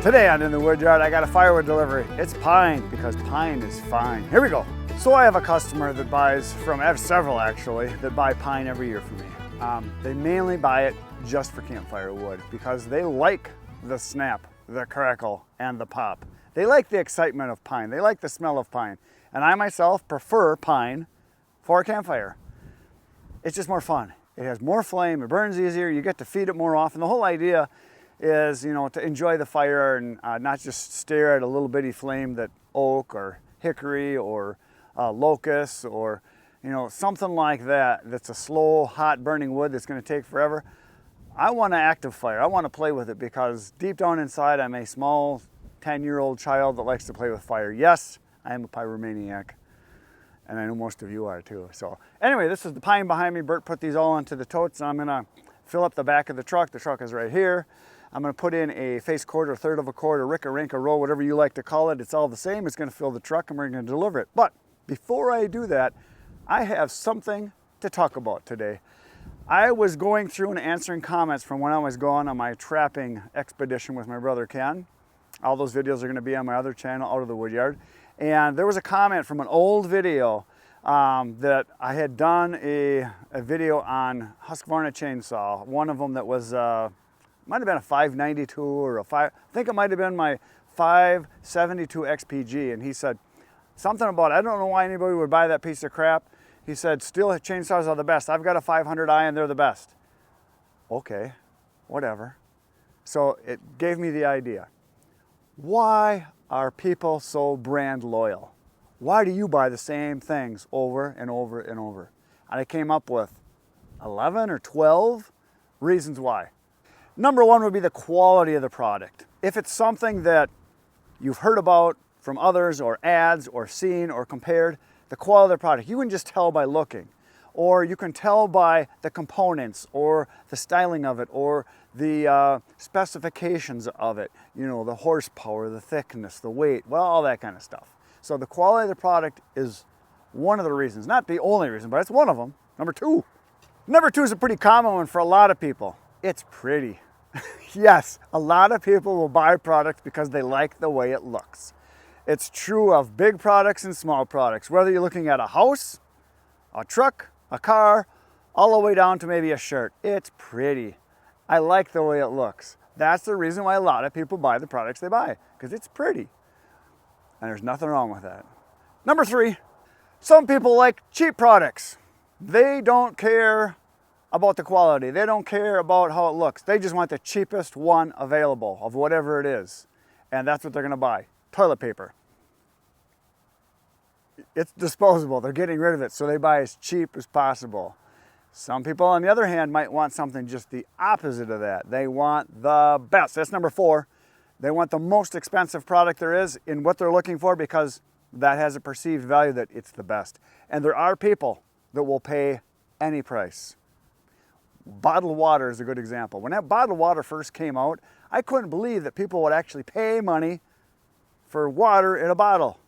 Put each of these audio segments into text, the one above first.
Today on In the Woodyard, I got a firewood delivery. It's pine, because pine is fine. Here we go. So I have a customer that buys from, I have several actually, that buy pine every year from me. They mainly buy it just for campfire wood because they like the snap, the crackle, and the pop. They like the excitement of pine. They like the smell of pine. And I myself prefer pine for a campfire. It's just more fun. It has more flame, it burns easier, you get to feed it more often. The whole idea is, to enjoy the fire and not just stare at a little bitty flame that oak or hickory or locust or something like that, that's a slow, hot burning wood that's going to take forever. I want an active fire. I want to play with it because deep down inside I'm a small 10-year-old child that likes to play with fire. Yes, I am a pyromaniac, and I know most of you are too. So anyway, this is the pine behind me. Bert put these all into the totes, and I'm going to fill up the back of the truck. The truck is right here. I'm going to put in a face cord, or third of a cord, or rick, or rink, or roll, whatever you like to call it. It's all the same. It's going to fill the truck, and we're going to deliver it. But before I do that, I have something to talk about today. I was going through and answering comments from when I was gone on my trapping expedition with my brother Ken. All those videos are going to be on my other channel, Out of the Woodyard. And there was a comment from an old video that I had done a video on Husqvarna chainsaw. One of them that was might have been a 592 or I think it might have been my 572 XPG. And he said something about, I don't know why anybody would buy that piece of crap. He said, steel chainsaws are the best. I've got a 500i and they're the best. Okay, whatever. So it gave me the idea. Why are people so brand loyal? Why do you buy the same things over and over and over? And I came up with 11 or 12 reasons why. Number one would be the quality of the product. If it's something that you've heard about from others or ads or seen or compared, the quality of the product, you can just tell by looking. Or you can tell by the components or the styling of it or the specifications of it. The horsepower, the thickness, the weight, well, all that kind of stuff. So the quality of the product is one of the reasons, not the only reason, but it's one of them. Number two is a pretty common one for a lot of people. It's pretty. Yes, a lot of people will buy products because they like the way it looks. It's true of big products and small products, whether you're looking at a house, a truck, a car, all the way down to maybe a shirt. It's pretty. I like the way it looks. That's the reason why a lot of people buy the products they buy, because it's pretty. And there's nothing wrong with that. Number three, some people like cheap products. They don't care about the quality. They don't care about how it looks. They just want the cheapest one available of whatever it is. And that's what they're gonna buy. Toilet paper. It's disposable. They're getting rid of it, so they buy as cheap as possible. Some people, on the other hand, might want something just the opposite of that. They want the best. That's number four. They want the most expensive product there is in what they're looking for because that has a perceived value that it's the best. And there are people that will pay any price. Bottled water is a good example. When that bottled water first came out, I couldn't believe that people would actually pay money for water in a bottle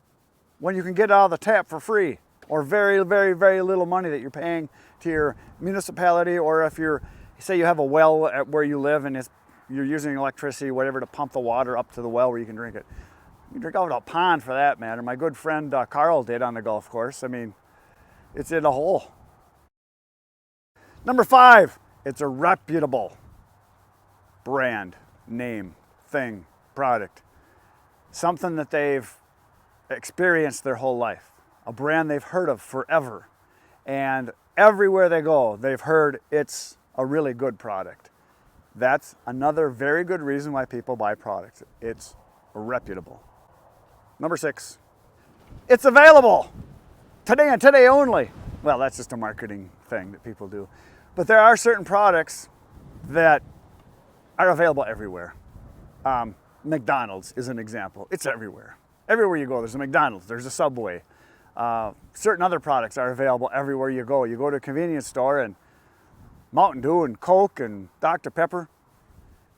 when you can get it out of the tap for free, or very, very, very little money that you're paying to your municipality, or if say you have a well at where you live and you're using electricity, whatever, to pump the water up to the well where you can drink it. You can drink out of a pond for that matter. My good friend Carl did on the golf course. I mean, it's in a hole. Number five, it's a reputable brand, name, thing, product. Something that they've experienced their whole life. A brand they've heard of forever. And everywhere they go, they've heard it's a really good product. That's another very good reason why people buy products. It's reputable. Number six, it's available today and today only. Well, that's just a marketing thing that people do. But there are certain products that are available everywhere. McDonald's is an example. It's everywhere. Everywhere you go, there's a McDonald's, there's a Subway. Certain other products are available everywhere you go. You go to a convenience store and Mountain Dew and Coke and Dr. Pepper.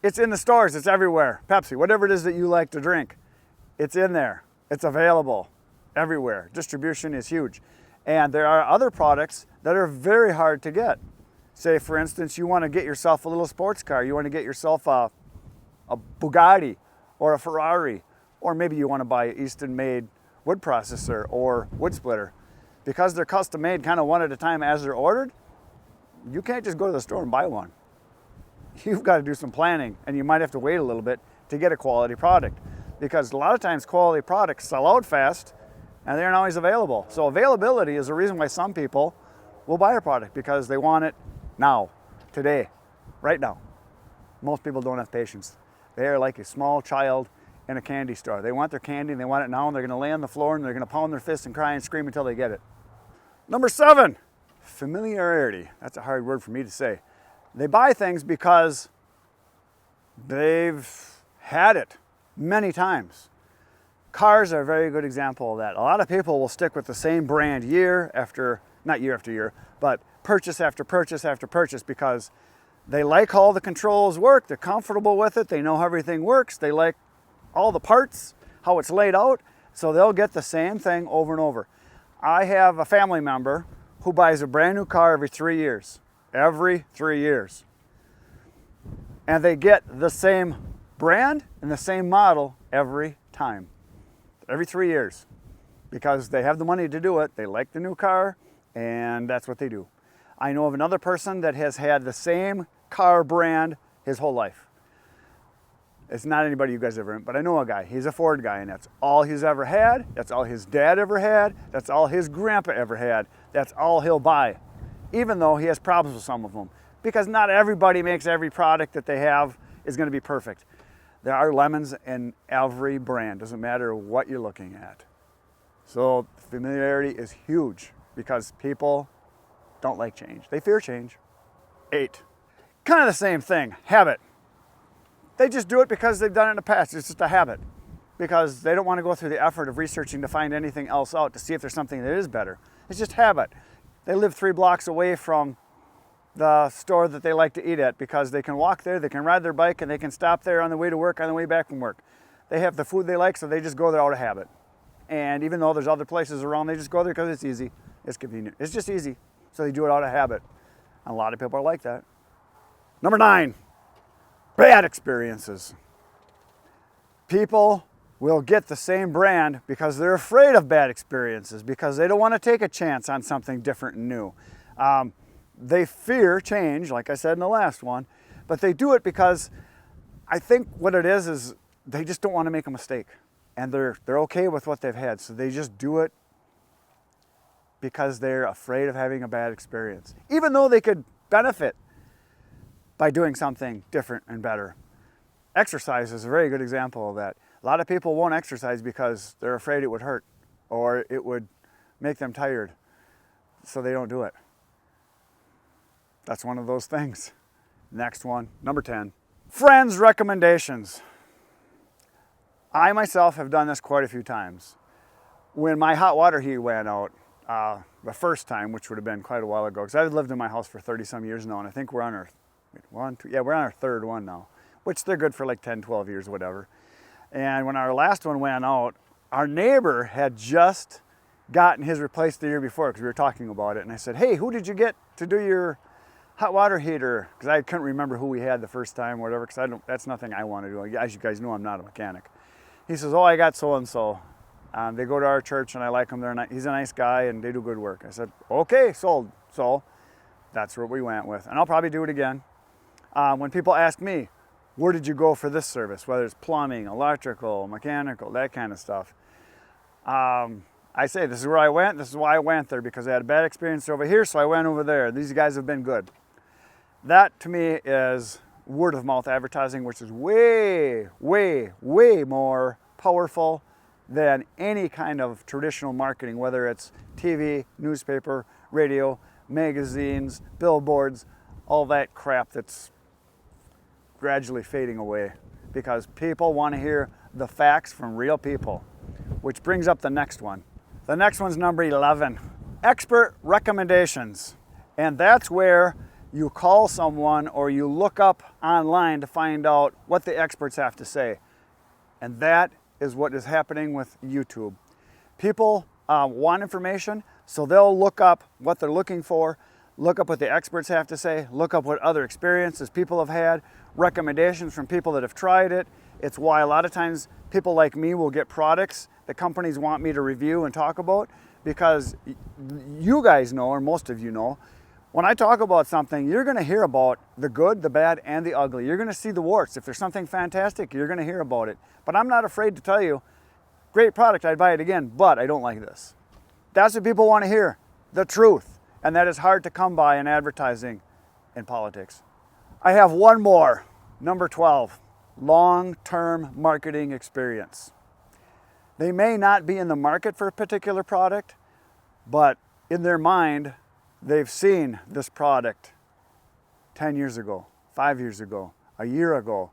It's in the stores, it's everywhere. Pepsi, whatever it is that you like to drink, it's in there. It's available everywhere. Distribution is huge. And there are other products that are very hard to get. Say, for instance, you want to get yourself a little sports car. You want to get yourself a Bugatti or a Ferrari, or maybe you want to buy an Easton-made wood processor or wood splitter. Because they're custom made kind of one at a time as they're ordered, you can't just go to the store and buy one. You've got to do some planning, and you might have to wait a little bit to get a quality product, because a lot of times quality products sell out fast and they aren't always available. So availability is the reason why some people will buy a product, because they want it now, today, right now. Most people don't have patience. They are like a small child in a candy store. They want their candy and they want it now, and they're going to lay on the floor and they're going to pound their fists and cry and scream until they get it. Number 7, familiarity. That's a hard word for me to say. They buy things because they've had it many times. Cars are a very good example of that. A lot of people will stick with the same brand not year after year, but purchase after purchase after purchase, because they like how the controls work, they're comfortable with it, they know how everything works, they like all the parts, how it's laid out, so they'll get the same thing over and over. I have a family member who buys a brand new car every 3 years. Every 3 years. And they get the same brand and the same model every time. Every 3 years. Because they have the money to do it, they like the new car, and that's what they do. I know of another person that has had the same car brand his whole life. It's not anybody you guys ever met, but I know a guy. He's a Ford guy, and that's all he's ever had. That's all his dad ever had. That's all his grandpa ever had. That's all he'll buy, even though he has problems with some of them. Because not everybody makes every product that they have is going to be perfect. There are lemons in every brand. Doesn't matter what you're looking at. So familiarity is huge, because people don't like change. They fear change. 8. Kind of the same thing, habit. They just do it because they've done it in the past. It's just a habit, because they don't want to go through the effort of researching to find anything else out to see if there's something that is better. It's just habit. They live 3 blocks away from the store that they like to eat at, because they can walk there, they can ride their bike, and they can stop there on the way to work, on the way back from work. They have the food they like, so they just go there out of habit. And even though there's other places around, they just go there because it's easy, it's convenient. It's just easy, so they do it out of habit. And a lot of people are like that. Number 9, bad experiences. People will get the same brand because they're afraid of bad experiences, because they don't want to take a chance on something different and new. They fear change, like I said in the last one, but they do it because I think what it is they just don't want to make a mistake, and they're okay with what they've had, so they just do it because they're afraid of having a bad experience, even though they could benefit by doing something different and better. Exercise is a very good example of that. A lot of people won't exercise because they're afraid it would hurt or it would make them tired, so they don't do it. That's one of those things. Next one, number 10. Friends' recommendations. I myself have done this quite a few times. When my hot water heat went out, the first time, which would have been quite a while ago, because I've lived in my house for 30 some years now, and I think we're on our third one now, which they're good for like 10, 12 years, whatever. And when our last one went out, our neighbor had just gotten his replaced the year before, because we were talking about it, and I said, hey, who did you get to do your hot water heater? Because I couldn't remember who we had the first time or whatever, because that's nothing I want to do. As you guys know, I'm not a mechanic. He says, oh, I got so-and-so. They go to our church and I like him. He's a nice guy and they do good work. I said, okay, sold. So that's what we went with. And I'll probably do it again. When people ask me, where did you go for this service? Whether it's plumbing, electrical, mechanical, that kind of stuff. I say, this is where I went. This is why I went there, because I had a bad experience over here, so I went over there. These guys have been good. That to me is word of mouth advertising, which is way, way, way more powerful than any kind of traditional marketing, whether it's TV, newspaper, radio, magazines, billboards, all that crap that's gradually fading away, because people want to hear the facts from real people. Which brings up the next one. The next one's number 11, expert recommendations. And that's where you call someone or you look up online to find out what the experts have to say. And that is what is happening with YouTube. People want information, so they'll look up what they're looking for, look up what the experts have to say, look up what other experiences people have had, recommendations from people that have tried it, It's why a lot of times people like me will get products that companies want me to review and talk about, because you guys know, or most of you know, when I talk about something, you're going to hear about the good, the bad, and the ugly. You're going to see the warts. If there's something fantastic, you're going to hear about it. But I'm not afraid to tell you, great product, I'd buy it again, but I don't like this. That's what people want to hear, the truth. And that is hard to come by in advertising and politics. I have one more, number 12, long-term marketing experience. They may not be in the market for a particular product, but in their mind, they've seen this product 10 years ago, 5 years ago, a year ago,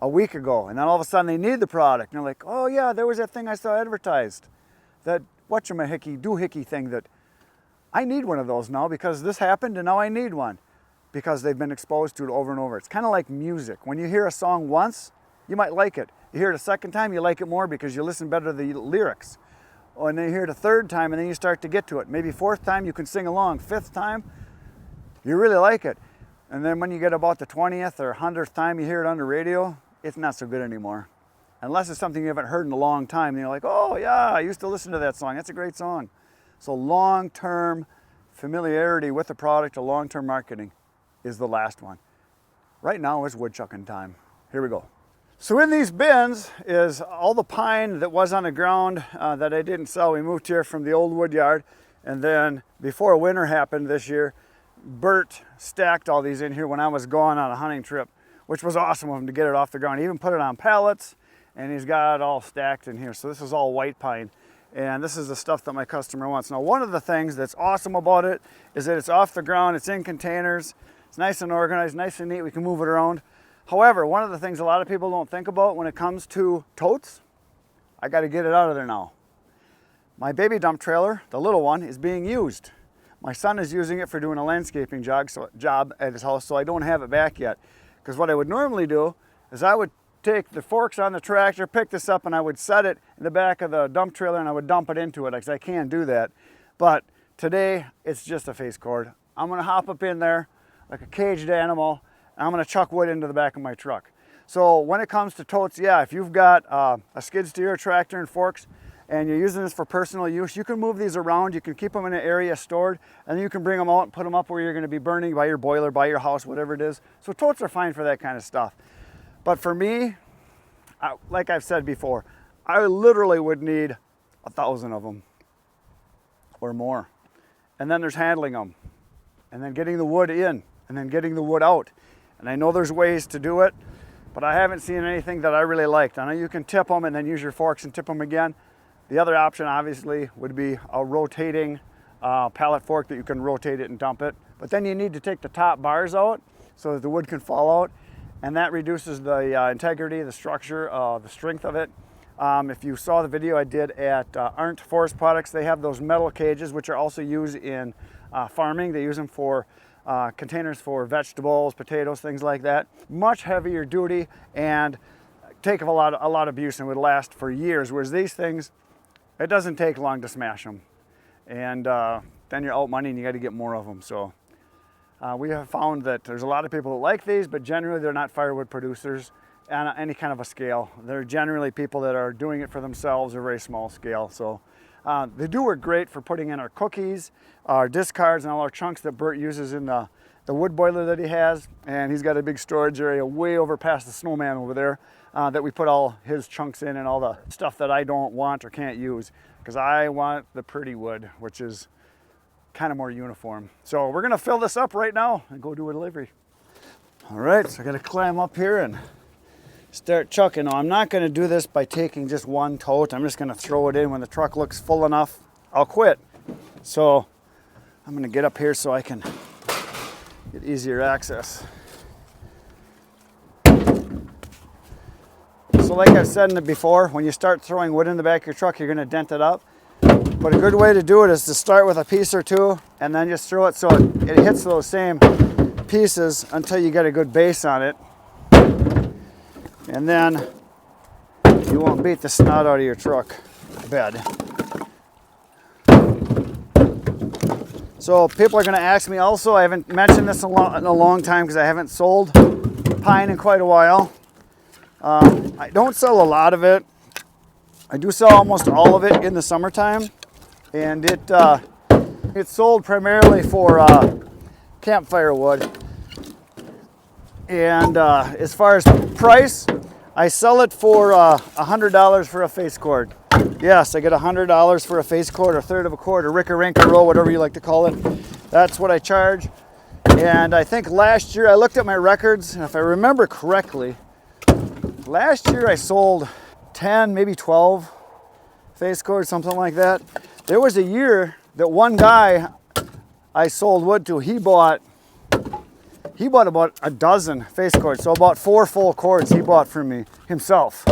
a week ago, and then all of a sudden they need the product. And they're like, oh yeah, there was that thing I saw advertised, that whatchamahickey, doohickey thing that I need one of those now because this happened and now I need one, because they've been exposed to it over and over. It's kind of like music. When you hear a song once, you might like it. You hear it a second time, you like it more because you listen better to the lyrics. And then you hear it a third time and then you start to get to it. Maybe fourth time you can sing along. Fifth time, you really like it. And then when you get about the 20th or 100th time you hear it on the radio, it's not so good anymore. Unless it's something you haven't heard in a long time, and you're like, oh yeah, I used to listen to that song. That's a great song. So long-term familiarity with the product, or long-term marketing, is the last one. Right now is woodchucking time. Here we go. So in these bins is all the pine that was on the ground that I didn't sell. We moved here from the old wood yard, and then before winter happened this year, Bert stacked all these in here when I was gone on a hunting trip, which was awesome of him to get it off the ground. He even put it on pallets, and he's got it all stacked in here. So this is all white pine, and this is the stuff that my customer wants. Now, one of the things that's awesome about it is that it's off the ground, it's in containers, it's nice and organized, nice and neat, we can move it around. However, one of the things a lot of people don't think about when it comes to totes, I got to get it out of there now. My baby dump trailer, the little one, is being used. My son is using it for doing a landscaping job at his house, so I don't have it back yet. Because what I would normally do is I would take the forks on the tractor, pick this up, and I would set it in the back of the dump trailer and I would dump it into it, because I can't do that. But today, it's just a face cord. I'm going to hop up in there like a caged animal, and I'm going to chuck wood into the back of my truck. So when it comes to totes, yeah, if you've got a skid steer, tractor, and forks, and you're using this for personal use, you can move these around, you can keep them in an area stored, and then you can bring them out and put them up where you're going to be burning, by your boiler, by your house, whatever it is. So totes are fine for that kind of stuff. But for me, like I've said before, I literally would need 1,000 of them or more. And then there's handling them, and then getting the wood in, and then getting the wood out. And I know there's ways to do it, but I haven't seen anything that I really liked. I know you can tip them and then use your forks and tip them again. The other option obviously would be a rotating pallet fork that you can rotate it and dump it. But then you need to take the top bars out so that the wood can fall out, and that reduces the integrity, the structure, the strength of it. If you saw the video I did at Arndt Forest Products, they have those metal cages which are also used in farming. They use them for containers for vegetables, potatoes, things like that. Much heavier duty and take a lot of abuse and would last for years, whereas these things, it doesn't take long to smash them. And then you're out money and you got to get more of them. So we have found that there's a lot of people that like these, but generally they're not firewood producers on any kind of a scale. They're generally people that are doing it for themselves or very small scale. So they do work great for putting in our cookies, our discards, and all our chunks that Bert uses in the wood boiler that he has. And he's got a big storage area way over past the snowman over there that we put all his chunks in and all the stuff that I don't want or can't use, because I want the pretty wood, which is kind of more uniform. So we're gonna fill this up right now and go do a delivery. All right, so I gotta climb up here and start chucking. Now, I'm not gonna do this by taking just one tote. I'm just gonna throw it in. When the truck looks full enough, I'll quit. So I'm gonna get up here so I can get easier access. So like I've said in it before, when you start throwing wood in the back of your truck, you're gonna dent it up. But a good way to do it is to start with a piece or two and then just throw it so it hits those same pieces until you get a good base on it. And then you won't beat the snot out of your truck bed. So people are going to ask me also, I haven't mentioned this in a long time because I haven't sold pine in quite a while. I don't sell a lot of it. I do sell almost all of it in the summertime, and it's sold primarily for campfire wood. And as far as price, I sell it for $100 for a face cord. Yes, I get $100 for a face cord, or a third of a cord, or rick-a-rink-a-roll, whatever you like to call it. That's what I charge. And I think last year, I looked at my records, and if I remember correctly, last year I sold 10, maybe 12 face cords, something like that. There was a year that one guy I sold wood to, he bought about a dozen face cords, so about 4 full cords he bought from me himself.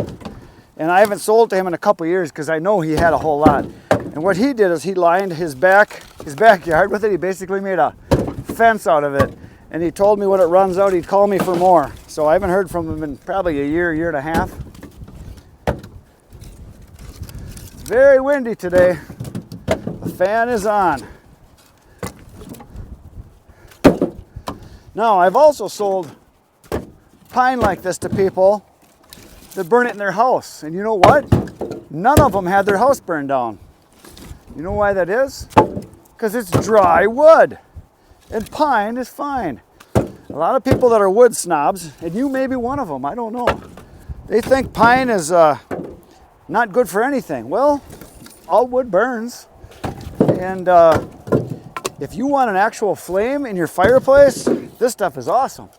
And I haven't sold to him in a couple years because I know he had a whole lot. And what he did is he lined his backyard with it. He basically made a fence out of it. And he told me when it runs out, he'd call me for more. So I haven't heard from him in probably a year and a half. Very windy today. The fan is on. Now, I've also sold pine like this to people that burn it in their house. And you know what? None of them had their house burned down. You know why that is? Because it's dry wood. And pine is fine. A lot of people that are wood snobs, and you may be one of them, I don't know. They think pine is not good for anything. Well, all wood burns. And if you want an actual flame in your fireplace, this stuff is awesome.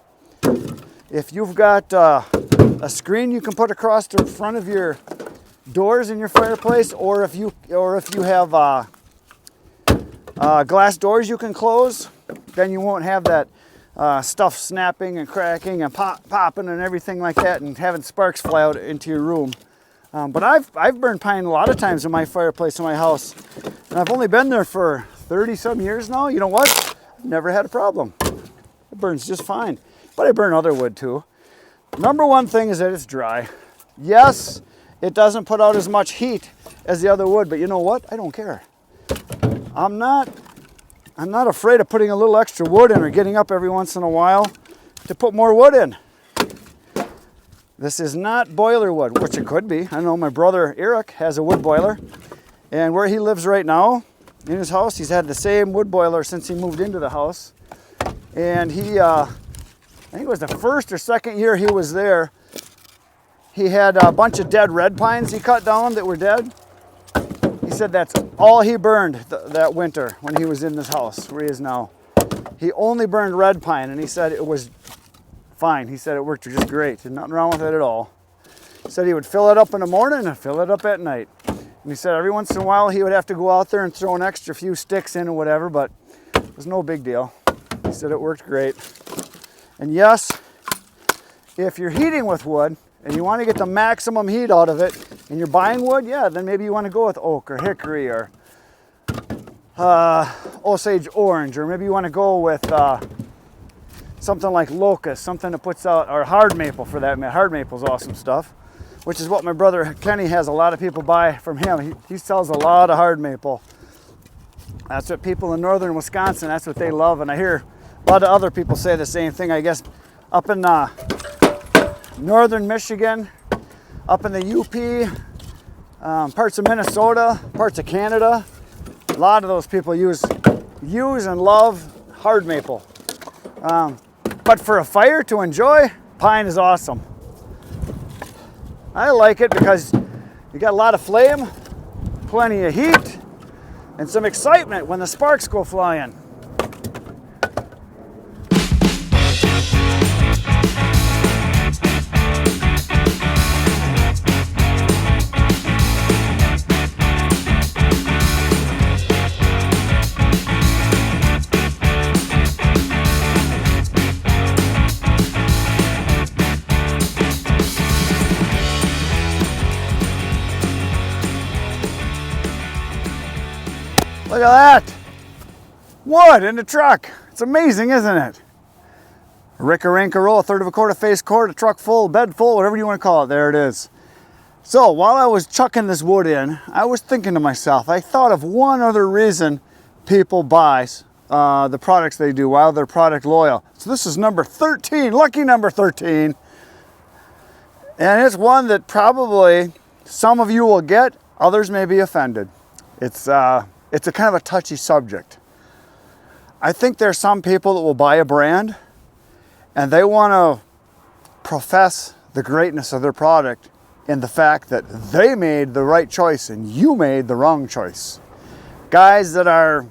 If you've got a screen you can put across the front of your doors in your fireplace, or if you have glass doors you can close, then you won't have that stuff snapping and cracking and popping and everything like that, and having sparks fly out into your room. But I've burned pine a lot of times in my fireplace in my house, and I've only been there for 30 some years now. You know what? I've never had a problem. It burns just fine. But I burn other wood too. Number one thing is that it's dry. Yes, it doesn't put out as much heat as the other wood, but you know what? I don't care. I'm not afraid of putting a little extra wood in, or getting up every once in a while to put more wood in. This is not boiler wood, which it could be. I know my brother Eric has a wood boiler, and where he lives right now in his house, he's had the same wood boiler since he moved into the house. And he, I think it was the first or second year he was there, he had a bunch of dead red pines he cut down that were dead. He said that's all he burned that winter when he was in this house where he is now. He only burned red pine, and he said it was fine. He said it worked just great. There's nothing wrong with it at all. He said he would fill it up in the morning and fill it up at night. And he said every once in a while he would have to go out there and throw an extra few sticks in or whatever, but it was no big deal. He said it worked great. And yes, if you're heating with wood and you want to get the maximum heat out of it and you're buying wood, yeah, then maybe you want to go with oak or hickory or Osage orange, or maybe you want to go with something like locust, something that puts out, or hard maple for that matter. Hard maple's awesome stuff, which is what my brother Kenny has a lot of people buy from him. He sells a lot of hard maple. That's what people in northern Wisconsin, that's what they love, and I hear a lot of other people say the same thing. I guess up in northern Michigan, up in the UP, parts of Minnesota, parts of Canada, a lot of those people use and love hard maple. But for a fire to enjoy, pine is awesome. I like it because you got a lot of flame, plenty of heat, and some excitement when the sparks go flying. Look at that! Wood in the truck. It's amazing, isn't it? A rick-a-rink-a-roll, a third of a quart, a face cord, a truck full, bed full, whatever you want to call it. There it is. So while I was chucking this wood in, I was thinking to myself, I thought of one other reason people buy the products they do, while they're product loyal. So this is number 13, lucky number 13. And it's one that probably some of you will get, others may be offended. It's a kind of a touchy subject. I think there's some people that will buy a brand and they want to profess the greatness of their product in the fact that they made the right choice and you made the wrong choice. Guys that are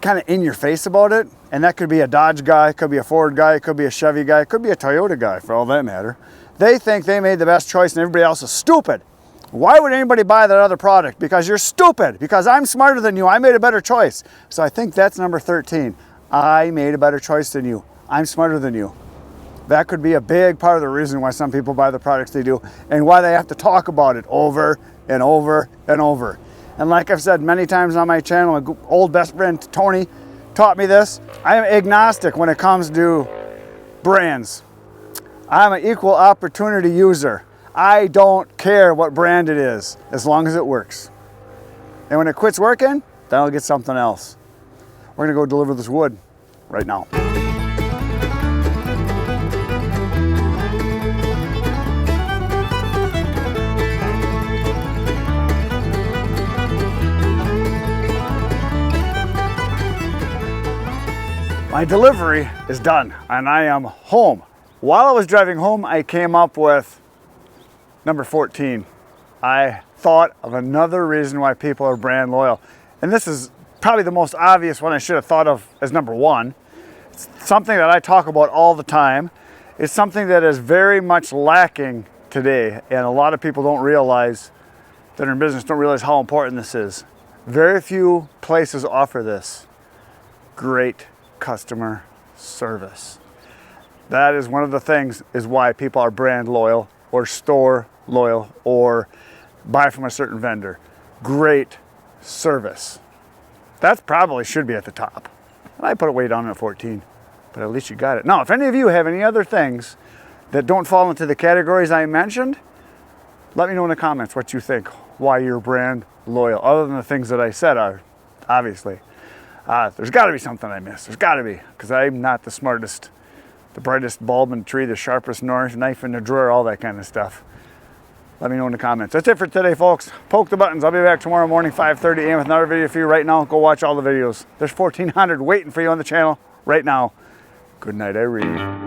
kind of in your face about it, and that could be a Dodge guy, could be a Ford guy, could be a Chevy guy, could be a Toyota guy for all that matter. They think they made the best choice and everybody else is stupid. Why would anybody buy that other product? Because you're stupid. Because I'm smarter than you. I made a better choice. So I think that's number 13. I made a better choice than you. I'm smarter than you. That could be a big part of the reason why some people buy the products they do and why they have to talk about it over and over and over. And like I've said many times on my channel, my old best friend Tony taught me this. I am agnostic when it comes to brands. I'm an equal opportunity user. I don't care what brand it is, as long as it works. And when it quits working, then I'll get something else. We're gonna go deliver this wood right now. My delivery is done and I am home. While I was driving home, I came up with number 14. I thought of another reason why people are brand loyal. And this is probably the most obvious one I should have thought of as number 1. It's something that I talk about all the time. It's something that is very much lacking today. And a lot of people don't realize that are in business, don't realize how important this is. Very few places offer this. Great customer service. That is one of the things is why people are brand loyal or store loyal or buy from a certain vendor. Great service. That probably should be at the top. I put it way down at 14, but at least you got it. Now, if any of you have any other things that don't fall into the categories I mentioned, let me know in the comments what you think, why you're brand loyal, other than the things that I said are, obviously. There's got to be something I missed. There's got to be, because I'm not the smartest, the brightest bulb in the tree, the sharpest knife in the drawer, all that kind of stuff. Let me know in the comments. That's it for today, folks. Poke the buttons. I'll be back tomorrow morning, 5:30 a.m. with another video for you. Right now, go watch all the videos. There's 1,400 waiting for you on the channel right now. Good night, Irene.